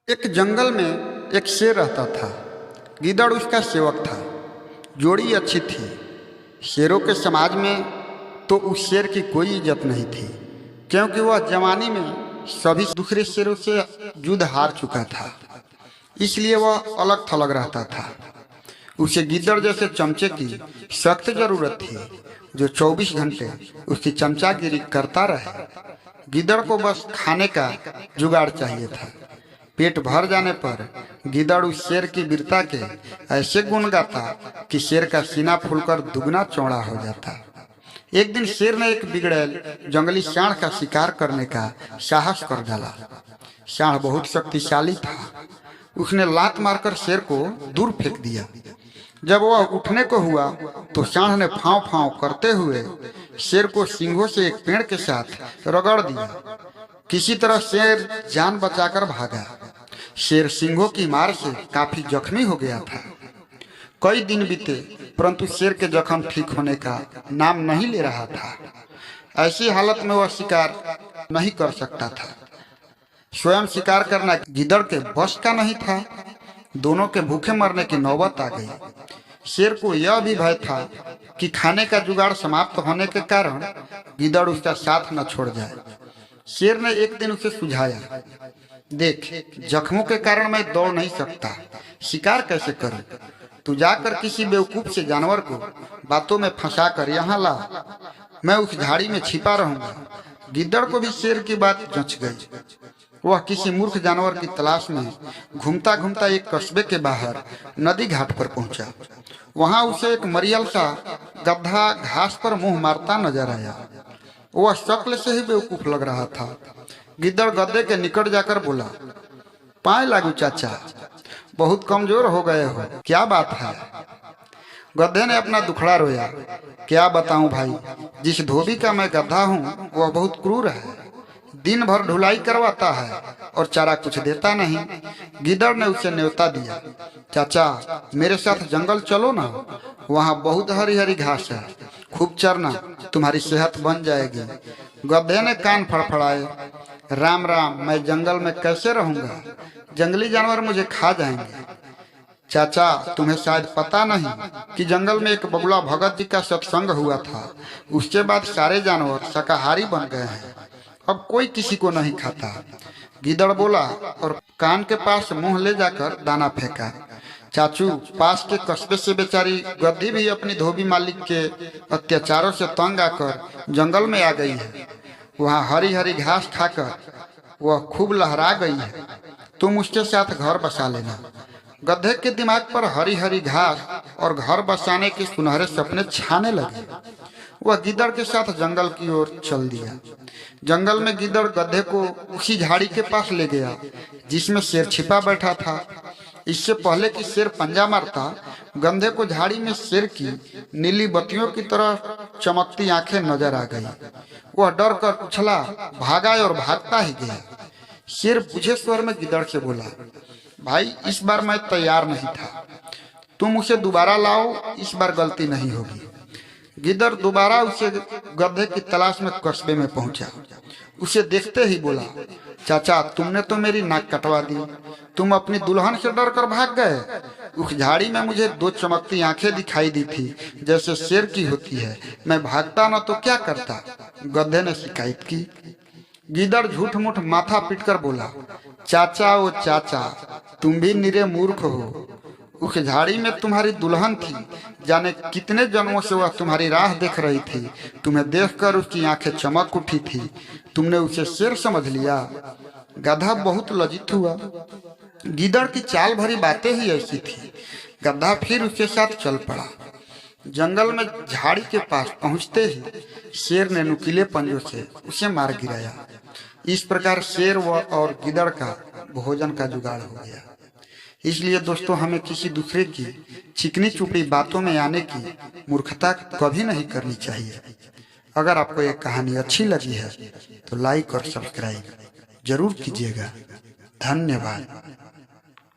एक जंगल में एक शेर रहता था। गीदड़ उसका सेवक था। जोड़ी अच्छी थी। शेरों के समाज में तो उस शेर की कोई इज्जत नहीं थी, क्योंकि वह जवानी में सभी दूसरे शेरों से युद्ध हार चुका था। इसलिए वह अलग थलग रहता था। उसे गीदड़ जैसे चमचे की सख्त जरूरत थी, जो 24 घंटे उसकी चमचागिरी करता रहे। गीदड़ को बस खाने का जुगाड़ चाहिए था। पेट भर जाने पर गीदड़ उस शेर की वीरता के ऐसे गुण गाता कि शेर का सीना फूलकर दुगना चौड़ा हो जाता। एक दिन शेर ने एक बिगड़ैल जंगली सांड का शिकार करने का साहस कर डाला। सांड बहुत शक्तिशाली था। उसने लात मारकर शेर को दूर फेंक दिया। जब वह उठने को हुआ तो सांड ने फांव फांव करते हुए शेर को सींगों से एक पेड़ के साथ रगड़ दिया। किसी तरह शेर जान बचाकर भागा। शेर सिंहों की मार से काफी जख्मी हो गया था। कई दिन बीते, परंतु शेर के जख्म ठीक होने का नाम नहीं ले रहा था। ऐसी हालत में वह शिकार नहीं कर सकता था। स्वयं शिकार करना गीदड़ के बस का नहीं था। दोनों के भूखे मरने की नौबत आ गई। शेर को यह भी भय था कि खाने का जुगाड़ समाप्त होने के कारण गीदड़ उसका साथ न छोड़ जाए। शेर ने एक दिन उसे सुझाया, देख, जख्मों के कारण मैं दौड़ नहीं सकता, शिकार कैसे करूं? तू जाकर किसी बेवकूफ से जानवर को बातों में फंसा कर यहाँ ला, मैं उस झाड़ी में छिपा रहूंगा। गिद्दड़ को भी शेर की बात जच गई। वह किसी मूर्ख जानवर की तलाश में घूमता घूमता एक कस्बे के बाहर नदी घाट पर पहुंचा। वहां उसे एक मरियल सा गधा घास पर मुंह मारता नजर आया। वह शक्ल से ही बेवकूफ लग रहा था। गिद्दड़ गधे के निकट जाकर बोला, पाए लागू चाचा, बहुत कमजोर हो गए हो, क्या बात है? गधे ने अपना दुखड़ा रोया, क्या बताऊं भाई, जिस धोबी का मैं गधा हूँ वह बहुत क्रूर है। दिन भर ढुलाई करवाता है और चारा कुछ देता नहीं। गिद्दड़ ने उसे न्योता दिया, चाचा मेरे साथ जंगल चलो ना, वहाँ बहुत हरी हरी घास है, खूब चरना, तुम्हारी सेहत बन जाएगी। गधे ने कान फड़फड़ाए, राम राम, मैं जंगल में कैसे रहूंगा? जंगली जानवर मुझे खा जाएंगे। चाचा तुम्हें शायद पता नहीं कि जंगल में एक बगुला भगत जी का सत्संग हुआ था। उसके बाद सारे जानवर शाकाहारी बन गए हैं। अब कोई किसी को नहीं खाता। गिद्दड़ बोला और कान के पास मुंह ले जाकर दाना फेंका। चाचू, पास के कस्बे से बेचारी गद्दी भी अपनी धोबी मालिक के अत्याचारों से तंग आकर जंगल में आ गई है। वहाँ हरी हरी घास खाकर वह खूब लहरा गई है। तुम उसके साथ घर बसा लेना। गधे के दिमाग पर हरी हरी घास और घर बसाने के सुनहरे सपने छाने लगे। वह गिद्दड़ के साथ जंगल की ओर चल दिया। जंगल में गिद्दड़ गधे को उसी झाड़ी के पास ले गया जिसमें शेर छिपा बैठा था। इससे पहले कि शेर पंजा मारता, गधे को झाड़ी में शेर की नीली बत्तियों की तरह चमकती आंखें नजर आ गई। वह डर कर उछला, भागा और भागता ही गया। शेर बुझे स्वर में गिद्दड़ से बोला, भाई इस बार मैं तैयार नहीं था, तुम उसे दोबारा लाओ, इस बार गलती नहीं होगी। गिद्दड़ दोबारा उसे गधे की तलाश में कस्बे में पहुंचा। उसे देखते ही बोला, चाचा तुमने तो मेरी नाक कटवा दी, तुम अपनी दुल्हन से डर कर भाग गए। उस झाड़ी में मुझे दो चमकती आंखें दिखाई दी थी जैसे शेर की होती है, मैं भागता न तो क्या करता? गधे ने शिकायत की। गिद्दड़ झूठ मूठ माथा पीटकर बोला, चाचा ओ चाचा, तुम भी निरे मूर्ख हो। उस झाड़ी में तुम्हारी दुल्हन थी, जाने कितने जन्मों से वह तुम्हारी राह देख रही थी। तुम्हें देखकर उसकी आंखें चमक उठी थी, तुमने उसे शेर समझ लिया। गधा बहुत लज्जित हुआ। गिद्दड़ की चाल भरी बातें ही ऐसी थी। गधा फिर उसके साथ चल पड़ा। जंगल में झाड़ी के पास पहुंचते ही शेर ने नुकीले पंजों से उसे मार गिराया। इस प्रकार शेर और गिद्दड़ का भोजन का जुगाड़ हो गया। इसलिए दोस्तों, हमें किसी दूसरे की चिकनी चुपड़ी बातों में आने की मूर्खता कभी नहीं करनी चाहिए। अगर आपको ये कहानी अच्छी लगी है तो लाइक और सब्सक्राइब जरूर कीजिएगा। धन्यवाद।